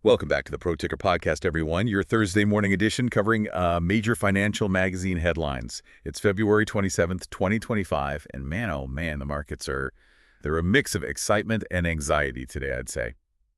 Welcome back to the Pro Ticker Podcast, everyone. Your Thursday morning edition covering major financial magazine headlines. It's February 27th, 2025, and man, oh man, the markets they're a mix of excitement and anxiety today, I'd say.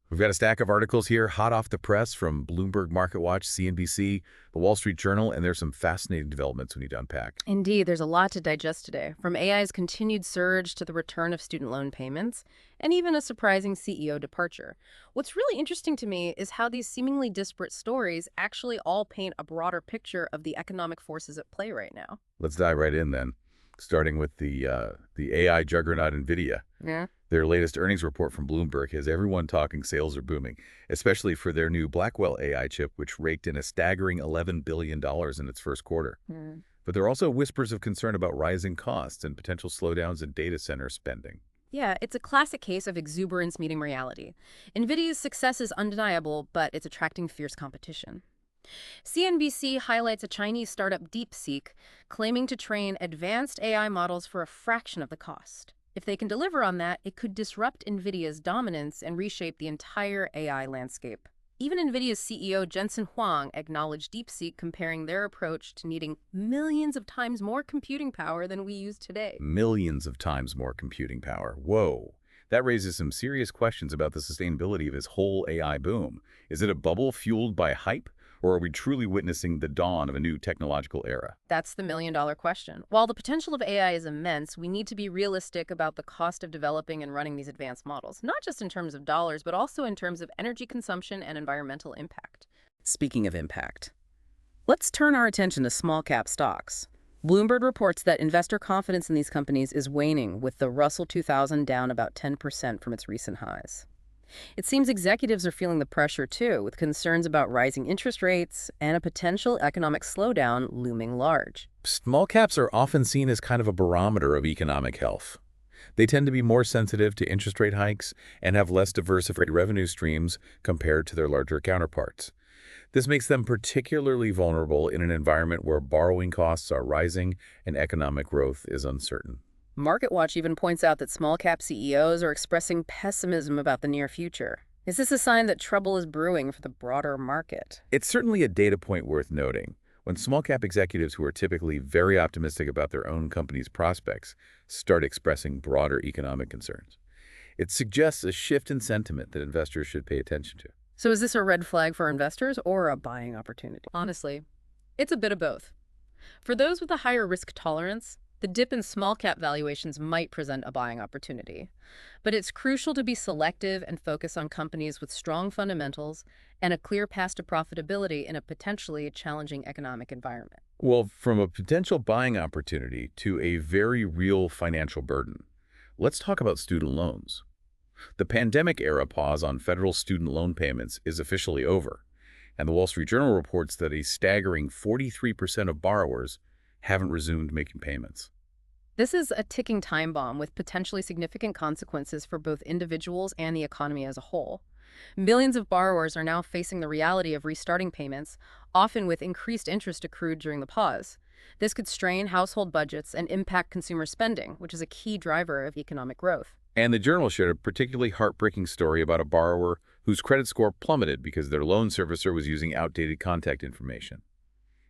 We've got a stack of articles here, hot off the press from Bloomberg MarketWatch, CNBC, The Wall Street Journal, and there's some fascinating developments we need to unpack. Indeed, there's a lot to digest today, from AI's continued surge to the return of student loan payments, and even a surprising CEO departure. What's really interesting to me is how these seemingly disparate stories actually all paint a broader picture of the economic forces at play right now. Let's dive right in then, starting with the AI juggernaut NVIDIA. Yeah. Their latest earnings report from Bloomberg has everyone talking sales are booming, especially for their new Blackwell AI chip, which raked in a staggering $11 billion in its first quarter. But there are also whispers of concern about rising costs and potential slowdowns in data center spending. Yeah, it's a classic case of exuberance meeting reality. NVIDIA's success is undeniable, but it's attracting fierce competition. CNBC highlights a Chinese startup DeepSeek claiming to train advanced AI models for a fraction of the cost. If they can deliver on that, it could disrupt NVIDIA's dominance and reshape the entire AI landscape. Even NVIDIA's CEO Jensen Huang acknowledged DeepSeek, comparing their approach to needing millions of times more computing power than we use today. Millions of times more computing power. Whoa. That raises some serious questions about the sustainability of this whole AI boom. Is it a bubble fueled by hype, or are we truly witnessing the dawn of a new technological era? That's the million-dollar question. While the potential of AI is immense, we need to be realistic about the cost of developing and running these advanced models, not just in terms of dollars, but also in terms of energy consumption and environmental impact. Speaking of impact, let's turn our attention to small-cap stocks. Bloomberg reports that investor confidence in these companies is waning, with the Russell 2000 down about 10% from its recent highs. It seems executives are feeling the pressure too, with concerns about rising interest rates and a potential economic slowdown looming large. Small caps are often seen as kind of a barometer of economic health. They tend to be more sensitive to interest rate hikes and have less diversified revenue streams compared to their larger counterparts. This makes them particularly vulnerable in an environment where borrowing costs are rising and economic growth is uncertain. MarketWatch even points out that small-cap CEOs are expressing pessimism about the near future. Is this a sign that trouble is brewing for the broader market? It's certainly a data point worth noting. When small-cap executives who are typically very optimistic about their own company's prospects start expressing broader economic concerns, it suggests a shift in sentiment that investors should pay attention to. So is this a red flag for investors or a buying opportunity? Honestly, it's a bit of both. For those with a higher risk tolerance, the dip in small cap valuations might present a buying opportunity. But it's crucial to be selective and focus on companies with strong fundamentals and a clear path to profitability in a potentially challenging economic environment. Well, from a potential buying opportunity to a very real financial burden, let's talk about student loans. The pandemic-era pause on federal student loan payments is officially over, and the Wall Street Journal reports that a staggering 43% of borrowers haven't resumed making payments. This is a ticking time bomb with potentially significant consequences for both individuals and the economy as a whole. Millions of borrowers are now facing the reality of restarting payments, often with increased interest accrued during the pause. This could strain household budgets and impact consumer spending, which is a key driver of economic growth. And the Journal shared a particularly heartbreaking story about a borrower whose credit score plummeted because their loan servicer was using outdated contact information.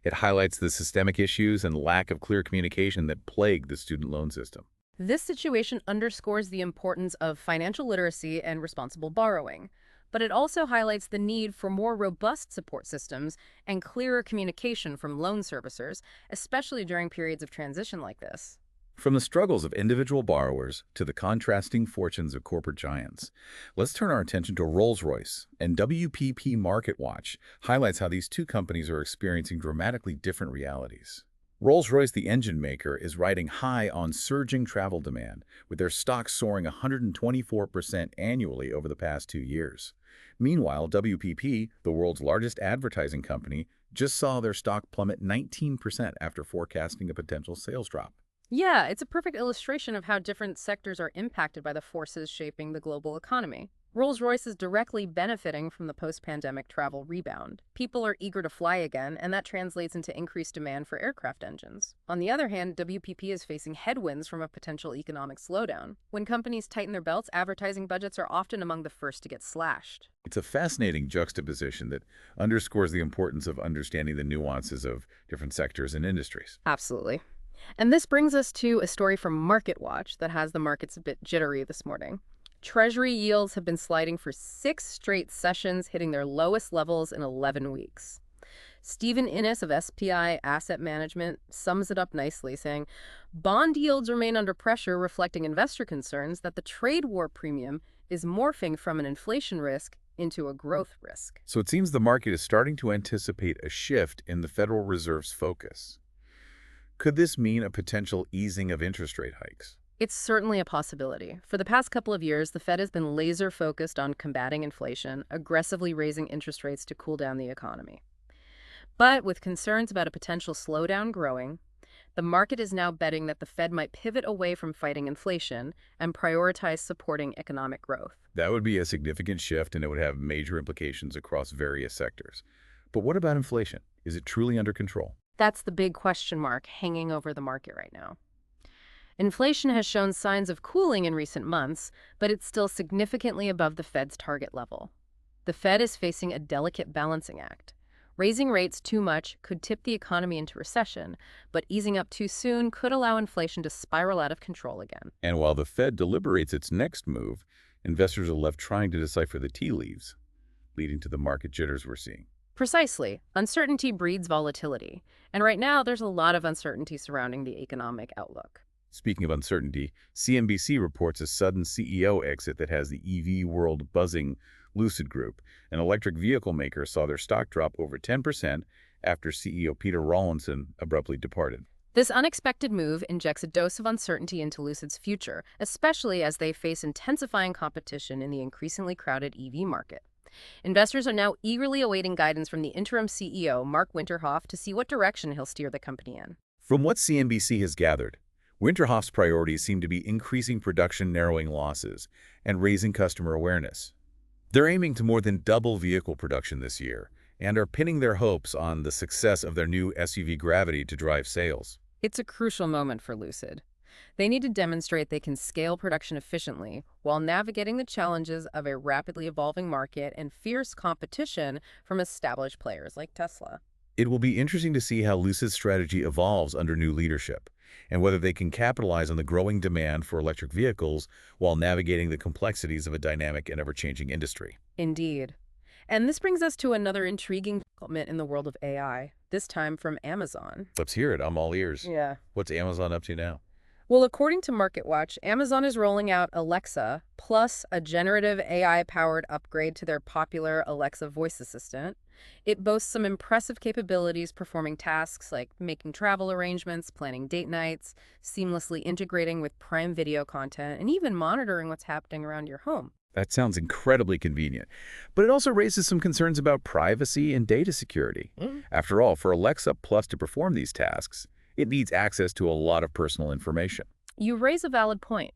It highlights the systemic issues and lack of clear communication that plague the student loan system. This situation underscores the importance of financial literacy and responsible borrowing, but it also highlights the need for more robust support systems and clearer communication from loan servicers, especially during periods of transition like this. From the struggles of individual borrowers to the contrasting fortunes of corporate giants, let's turn our attention to Rolls-Royce, and WPP MarketWatch highlights how these two companies are experiencing dramatically different realities. Rolls-Royce, the engine maker, is riding high on surging travel demand, with their stock soaring 124% annually over the past 2 years. Meanwhile, WPP, the world's largest advertising company, just saw their stock plummet 19% after forecasting a potential sales drop. Yeah, it's a perfect illustration of how different sectors are impacted by the forces shaping the global economy. Rolls-Royce is directly benefiting from the post-pandemic travel rebound. People are eager to fly again, and that translates into increased demand for aircraft engines. On the other hand, WPP is facing headwinds from a potential economic slowdown. When companies tighten their belts, advertising budgets are often among the first to get slashed. It's a fascinating juxtaposition that underscores the importance of understanding the nuances of different sectors and industries. Absolutely. And this brings us to a story from MarketWatch that has the markets a bit jittery this morning. Treasury yields have been sliding for 6 straight sessions, hitting their lowest levels in 11 weeks. Stephen Innes of SPI Asset Management sums it up nicely, saying, bond yields remain under pressure, reflecting investor concerns that the trade war premium is morphing from an inflation risk into a growth risk. So it seems the market is starting to anticipate a shift in the Federal Reserve's focus. Could this mean a potential easing of interest rate hikes? It's certainly a possibility. For the past couple of years, the Fed has been laser-focused on combating inflation, aggressively raising interest rates to cool down the economy. But with concerns about a potential slowdown growing, the market is now betting that the Fed might pivot away from fighting inflation and prioritize supporting economic growth. That would be a significant shift, and it would have major implications across various sectors. But what about inflation? Is it truly under control? That's the big question mark hanging over the market right now. Inflation has shown signs of cooling in recent months, but it's still significantly above the Fed's target level. The Fed is facing a delicate balancing act. Raising rates too much could tip the economy into recession, but easing up too soon could allow inflation to spiral out of control again. And while the Fed deliberates its next move, investors are left trying to decipher the tea leaves, leading to the market jitters we're seeing. Precisely. Uncertainty breeds volatility, and right now there's a lot of uncertainty surrounding the economic outlook. Speaking of uncertainty, CNBC reports a sudden CEO exit that has the EV world buzzing. Lucid Group, an electric vehicle maker, saw their stock drop over 10% after CEO Peter Rawlinson abruptly departed. This unexpected move injects a dose of uncertainty into Lucid's future, especially as they face intensifying competition in the increasingly crowded EV market. Investors are now eagerly awaiting guidance from the interim CEO, Mark Winterhoff, to see what direction he'll steer the company in. From what CNBC has gathered, Winterhoff's priorities seem to be increasing production, narrowing losses, and raising customer awareness. They're aiming to more than double vehicle production this year and are pinning their hopes on the success of their new SUV Gravity to drive sales. It's a crucial moment for Lucid. They need to demonstrate they can scale production efficiently while navigating the challenges of a rapidly evolving market and fierce competition from established players like Tesla. It will be interesting to see how Lucid's strategy evolves under new leadership, and whether they can capitalize on the growing demand for electric vehicles while navigating the complexities of a dynamic and ever-changing industry. Indeed. And this brings us to another intriguing development in the world of AI, this time from Amazon. Let's hear it. I'm all ears. Yeah. What's Amazon up to now? Well, according to MarketWatch, Amazon is rolling out Alexa plus a generative AI-powered upgrade to their popular Alexa voice assistant. It boasts some impressive capabilities performing tasks like making travel arrangements, planning date nights, seamlessly integrating with Prime Video content, and even monitoring what's happening around your home. That sounds incredibly convenient, but it also raises some concerns about privacy and data security. After all, for Alexa Plus to perform these tasks, it needs access to a lot of personal information. You raise a valid point.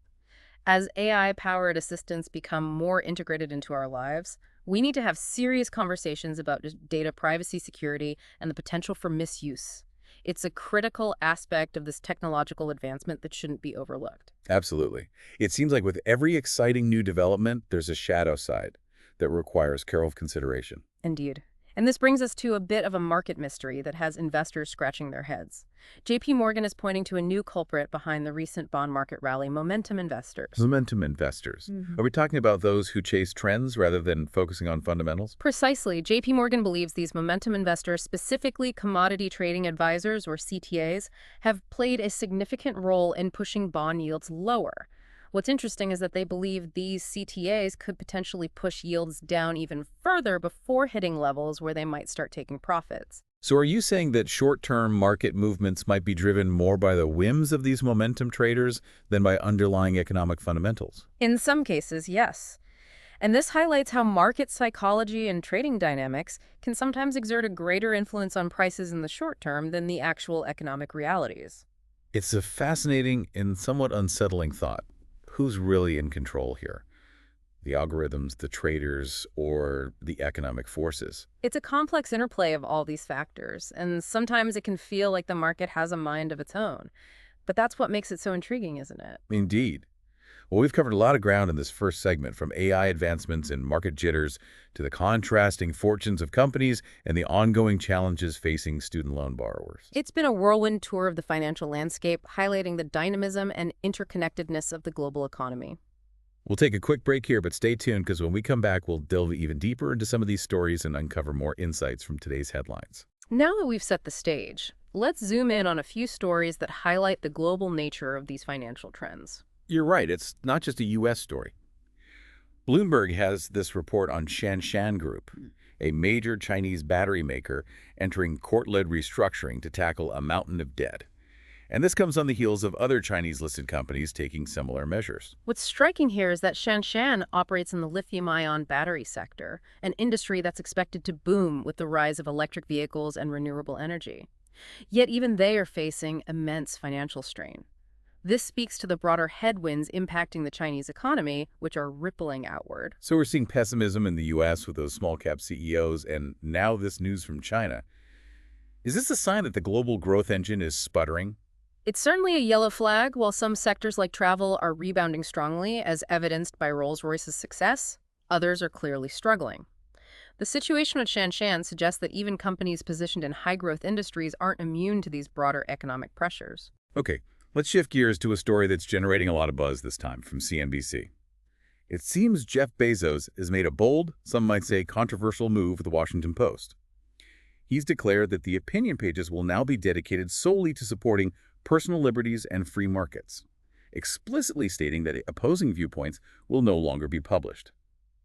As AI-powered assistants become more integrated into our lives, we need to have serious conversations about data privacy, security, and the potential for misuse. It's a critical aspect of this technological advancement that shouldn't be overlooked. Absolutely. It seems like with every exciting new development, there's a shadow side that requires careful consideration. Indeed. And this brings us to a bit of a market mystery that has investors scratching their heads. JP Morgan is pointing to a new culprit behind the recent bond market rally, momentum investors. Momentum investors. Are we talking about those who chase trends rather than focusing on fundamentals? Precisely. JP Morgan believes these momentum investors, specifically commodity trading advisors or CTAs, have played a significant role in pushing bond yields lower. What's interesting is that they believe these CTAs could potentially push yields down even further before hitting levels where they might start taking profits. So are you saying that short-term market movements might be driven more by the whims of these momentum traders than by underlying economic fundamentals? In some cases, yes. And this highlights how market psychology and trading dynamics can sometimes exert a greater influence on prices in the short term than the actual economic realities. It's a fascinating and somewhat unsettling thought. Who's really in control here? The algorithms, the traders, or the economic forces? It's a complex interplay of all these factors, and sometimes it can feel like the market has a mind of its own. But that's what makes it so intriguing, isn't it? Indeed. Well, we've covered a lot of ground in this first segment, from AI advancements and market jitters to the contrasting fortunes of companies and the ongoing challenges facing student loan borrowers. It's been a whirlwind tour of the financial landscape, highlighting the dynamism and interconnectedness of the global economy. We'll take a quick break here, but stay tuned because when we come back, we'll delve even deeper into some of these stories and uncover more insights from today's headlines. Now that we've set the stage, let's zoom in on a few stories that highlight the global nature of these financial trends. You're right, it's not just a U.S. story. Bloomberg has this report on Shanshan Group, a major Chinese battery maker entering court-led restructuring to tackle a mountain of debt. And this comes on the heels of other Chinese-listed companies taking similar measures. What's striking here is that Shanshan operates in the lithium-ion battery sector, an industry that's expected to boom with the rise of electric vehicles and renewable energy. Yet even they are facing immense financial strain. This speaks to the broader headwinds impacting the Chinese economy, which are rippling outward. So we're seeing pessimism in the U.S. with those small-cap CEOs, and now this news from China. Is this a sign that the global growth engine is sputtering? It's certainly a yellow flag. While some sectors like travel are rebounding strongly, as evidenced by Rolls-Royce's success, others are clearly struggling. The situation with Shanshan suggests that even companies positioned in high-growth industries aren't immune to these broader economic pressures. Okay, let's shift gears to a story that's generating a lot of buzz this time from CNBC. It seems Jeff Bezos has made a bold, some might say controversial move with the Washington Post. He's declared that the opinion pages will now be dedicated solely to supporting personal liberties and free markets, explicitly stating that opposing viewpoints will no longer be published.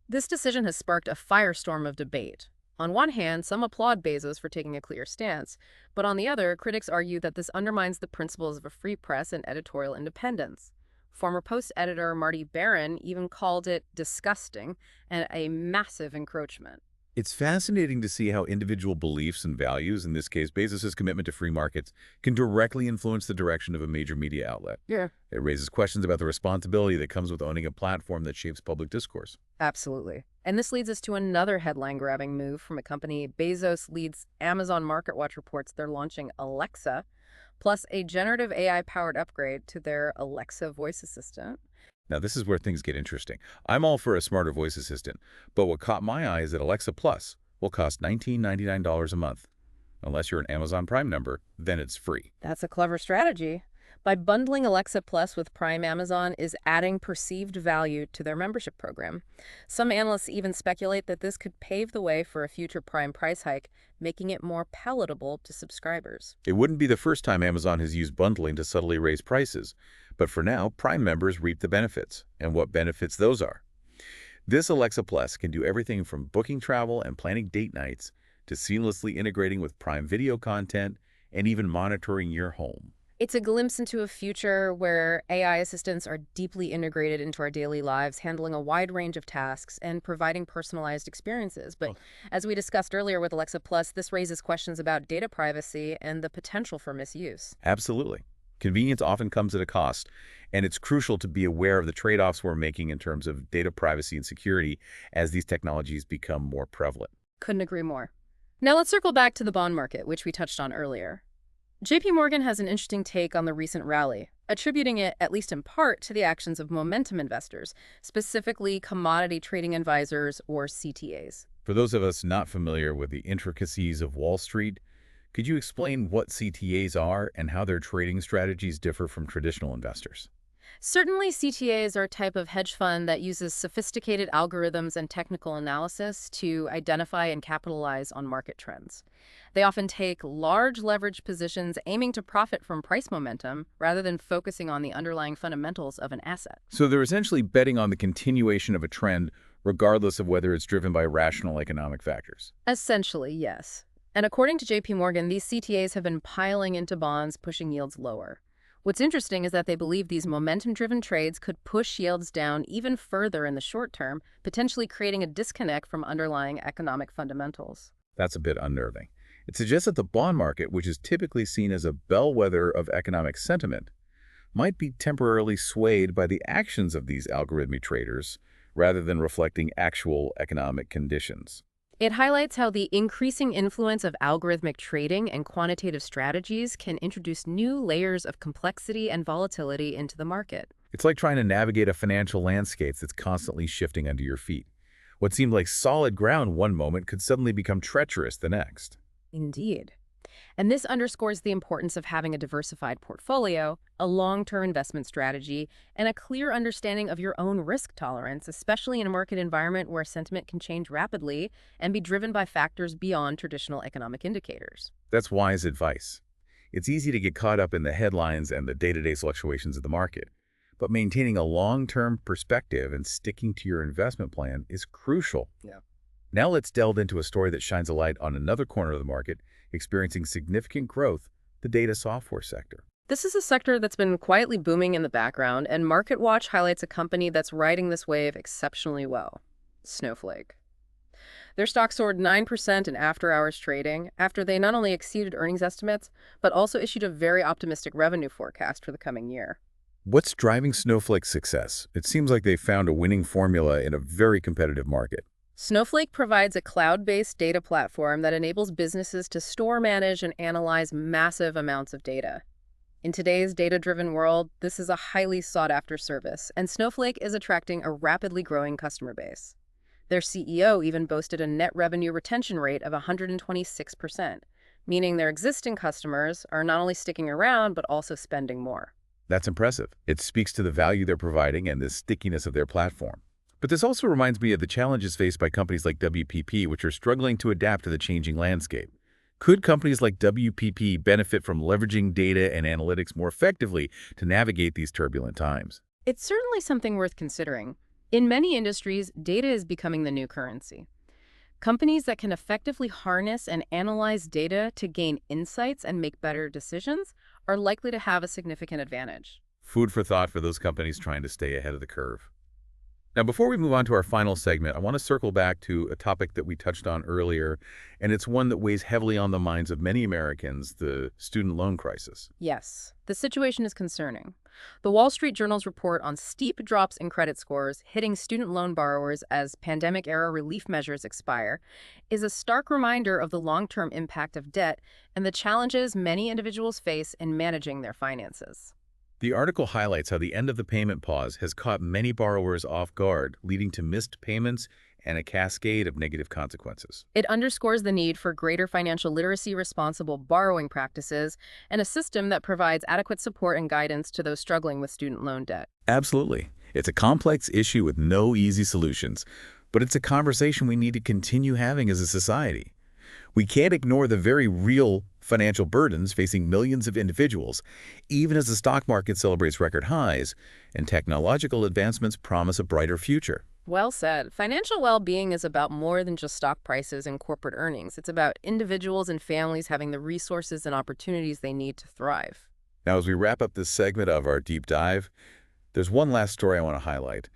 This decision has sparked a firestorm of debate. On one hand, some applaud Bezos for taking a clear stance, but on the other, critics argue that this undermines the principles of a free press and editorial independence. Former Post editor Marty Baron even called it disgusting and a massive encroachment. It's fascinating to see how individual beliefs and values, in this case Bezos' commitment to free markets, can directly influence the direction of a major media outlet. Yeah. It raises questions about the responsibility that comes with owning a platform that shapes public discourse. Absolutely. And this leads us to another headline-grabbing move from a company. Bezos leads Amazon MarketWatch reports they're launching Alexa, plus a generative AI-powered upgrade to their Alexa voice assistant. Now, this is where things get interesting. I'm all for a smarter voice assistant, but what caught my eye is that Alexa Plus will cost $19.99 a month. Unless you're an Amazon Prime member, then it's free. That's a clever strategy. By bundling Alexa Plus with Prime, Amazon is adding perceived value to their membership program. Some analysts even speculate that this could pave the way for a future Prime price hike, making it more palatable to subscribers. It wouldn't be the first time Amazon has used bundling to subtly raise prices, but for now, Prime members reap the benefits, and what benefits those are. This Alexa Plus can do everything from booking travel and planning date nights to seamlessly integrating with Prime Video content and even monitoring your home. It's a glimpse into a future where AI assistants are deeply integrated into our daily lives, handling a wide range of tasks and providing personalized experiences. But as we discussed earlier with Alexa Plus, this raises questions about data privacy and the potential for misuse. Absolutely. Convenience often comes at a cost, and it's crucial to be aware of the trade-offs we're making in terms of data privacy and security as these technologies become more prevalent. Couldn't agree more. Now let's circle back to the bond market, which we touched on earlier. JP Morgan has an interesting take on the recent rally, attributing it, at least in part, to the actions of momentum investors, specifically commodity trading advisors, or CTAs. For those of us not familiar with the intricacies of Wall Street, could you explain what CTAs are and how their trading strategies differ from traditional investors? Certainly, CTAs are a type of hedge fund that uses sophisticated algorithms and technical analysis to identify and capitalize on market trends. They often take large leverage positions aiming to profit from price momentum rather than focusing on the underlying fundamentals of an asset. So they're essentially betting on the continuation of a trend regardless of whether it's driven by rational economic factors. Essentially, yes. And according to JP Morgan, these CTAs have been piling into bonds, pushing yields lower. What's interesting is that they believe these momentum-driven trades could push yields down even further in the short term, potentially creating a disconnect from underlying economic fundamentals. That's a bit unnerving. It suggests that the bond market, which is typically seen as a bellwether of economic sentiment, might be temporarily swayed by the actions of these algorithmic traders rather than reflecting actual economic conditions. It highlights how the increasing influence of algorithmic trading and quantitative strategies can introduce new layers of complexity and volatility into the market. It's like trying to navigate a financial landscape that's constantly shifting under your feet. What seemed like solid ground one moment could suddenly become treacherous the next. Indeed. And this underscores the importance of having a diversified portfolio, a long-term investment strategy, and a clear understanding of your own risk tolerance, especially in a market environment where sentiment can change rapidly and be driven by factors beyond traditional economic indicators. That's wise advice. It's easy to get caught up in the headlines and the day-to-day fluctuations of the market, but maintaining a long-term perspective and sticking to your investment plan is crucial. Yeah. Now let's delve into a story that shines a light on another corner of the market experiencing significant growth, the data software sector. This is a sector that's been quietly booming in the background, and MarketWatch highlights a company that's riding this wave exceptionally well: Snowflake. Their stock soared 9% in after-hours trading after they not only exceeded earnings estimates, but also issued a very optimistic revenue forecast for the coming year. What's driving Snowflake's success? It seems like they found a winning formula in a very competitive market. Snowflake provides a cloud-based data platform that enables businesses to store, manage, and analyze massive amounts of data. In today's data-driven world, this is a highly sought-after service, and Snowflake is attracting a rapidly growing customer base. Their CEO even boasted a net revenue retention rate of 126%, meaning their existing customers are not only sticking around, but also spending more. That's impressive. It speaks to the value they're providing and the stickiness of their platform. But this also reminds me of the challenges faced by companies like WPP, which are struggling to adapt to the changing landscape. Could companies like WPP benefit from leveraging data and analytics more effectively to navigate these turbulent times? It's certainly something worth considering. In many industries, data is becoming the new currency. Companies that can effectively harness and analyze data to gain insights and make better decisions are likely to have a significant advantage. Food for thought for those companies trying to stay ahead of the curve. Now, before we move on to our final segment, I want to circle back to a topic that we touched on earlier, and it's one that weighs heavily on the minds of many Americans: the student loan crisis. Yes, the situation is concerning. The Wall Street Journal's report on steep drops in credit scores hitting student loan borrowers as pandemic-era relief measures expire is a stark reminder of the long-term impact of debt and the challenges many individuals face in managing their finances. The article highlights how the end of the payment pause has caught many borrowers off guard, leading to missed payments and a cascade of negative consequences. It underscores the need for greater financial literacy, responsible borrowing practices, and a system that provides adequate support and guidance to those struggling with student loan debt. Absolutely. It's a complex issue with no easy solutions, but it's a conversation we need to continue having as a society. We can't ignore the very real financial burdens facing millions of individuals, even as the stock market celebrates record highs and technological advancements promise a brighter future. Well said. Financial well-being is about more than just stock prices and corporate earnings. It's about individuals and families having the resources and opportunities they need to thrive. Now, as we wrap up this segment of our deep dive, there's one last story I want to highlight,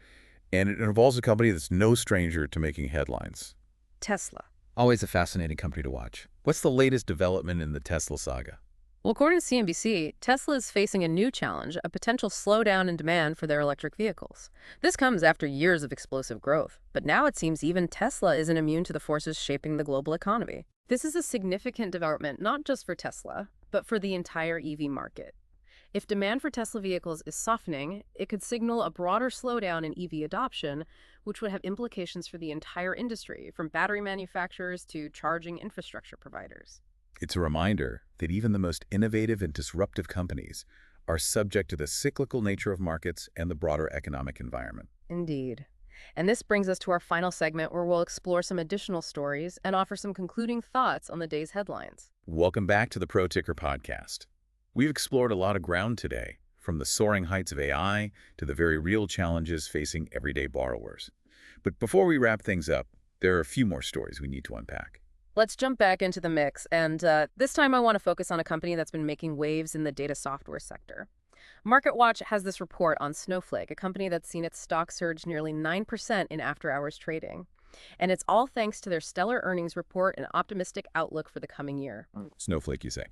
and it involves a company that's no stranger to making headlines. Tesla. Always a fascinating company to watch. What's the latest development in the Tesla saga? Well, according to CNBC, Tesla is facing a new challenge, a potential slowdown in demand for their electric vehicles. This comes after years of explosive growth, but now it seems even Tesla isn't immune to the forces shaping the global economy. This is a significant development not just for Tesla, but for the entire EV market. If demand for Tesla vehicles is softening, it could signal a broader slowdown in EV adoption, which would have implications for the entire industry, from battery manufacturers to charging infrastructure providers. It's a reminder that even the most innovative and disruptive companies are subject to the cyclical nature of markets and the broader economic environment. Indeed. And this brings us to our final segment, where we'll explore some additional stories and offer some concluding thoughts on the day's headlines. Welcome back to the Pro Ticker Podcast. We've explored a lot of ground today, from the soaring heights of AI to the very real challenges facing everyday borrowers. But before we wrap things up, there are a few more stories we need to unpack. Let's jump back into the mix, and this time I want to focus on a company that's been making waves in the data software sector. MarketWatch has this report on Snowflake, a company that's seen its stock surge nearly 9% in after-hours trading. And it's all thanks to their stellar earnings report and optimistic outlook for the coming year. Snowflake, you say.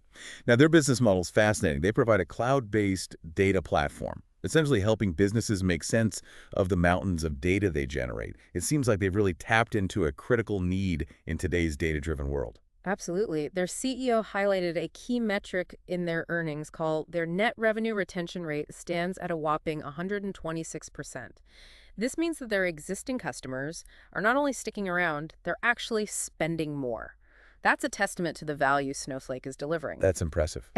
Now, their business model is fascinating. They provide a cloud-based data platform, essentially helping businesses make sense of the mountains of data they generate. It seems like they've really tapped into a critical need in today's data-driven world. Absolutely. Their CEO highlighted a key metric in their earnings called their net revenue retention rate stands at a whopping 126%. This means that their existing customers are not only sticking around, they're actually spending more. That's a testament to the value Snowflake is delivering. That's impressive.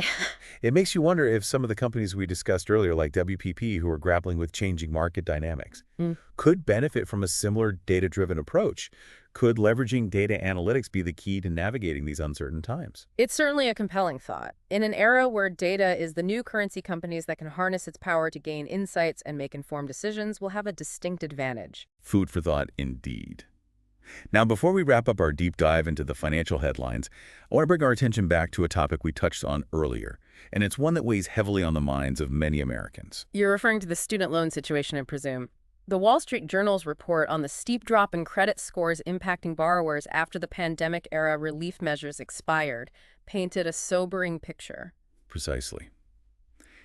It makes you wonder if some of the companies we discussed earlier, like WPP, who are grappling with changing market dynamics, Mm. could benefit from a similar data-driven approach. Could leveraging data analytics be the key to navigating these uncertain times? It's certainly a compelling thought. In an era where data is the new currency, companies that can harness its power to gain insights and make informed decisions will have a distinct advantage. Food for thought indeed. Now, before we wrap up our deep dive into the financial headlines, I want to bring our attention back to a topic we touched on earlier, and it's one that weighs heavily on the minds of many Americans. You're referring to the student loan situation, I presume. The Wall Street Journal's report on the steep drop in credit scores impacting borrowers after the pandemic-era relief measures expired painted a sobering picture. Precisely.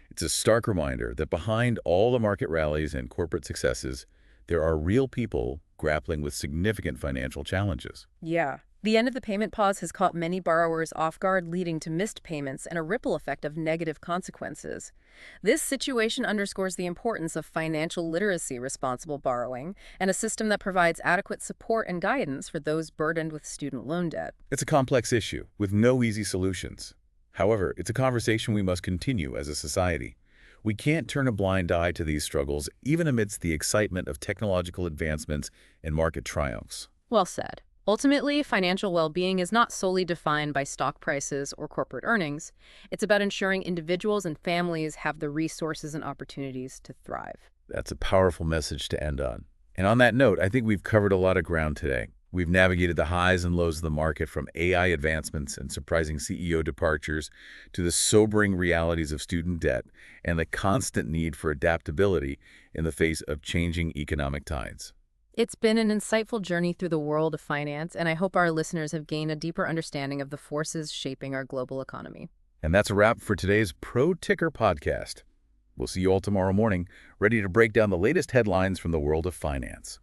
It's a stark reminder that behind all the market rallies and corporate successes, there are real people grappling with significant financial challenges. Yeah. The end of the payment pause has caught many borrowers off guard, leading to missed payments and a ripple effect of negative consequences. This situation underscores the importance of financial literacy, responsible borrowing, and a system that provides adequate support and guidance for those burdened with student loan debt. It's a complex issue with no easy solutions. However, it's a conversation we must continue as a society. We can't turn a blind eye to these struggles, even amidst the excitement of technological advancements and market triumphs. Well said. Ultimately, financial well-being is not solely defined by stock prices or corporate earnings. It's about ensuring individuals and families have the resources and opportunities to thrive. That's a powerful message to end on. And on that note, I think we've covered a lot of ground today. We've navigated the highs and lows of the market, from AI advancements and surprising CEO departures to the sobering realities of student debt and the constant need for adaptability in the face of changing economic tides. It's been an insightful journey through the world of finance, and I hope our listeners have gained a deeper understanding of the forces shaping our global economy. And that's a wrap for today's Pro Ticker podcast. We'll see you all tomorrow morning, ready to break down the latest headlines from the world of finance.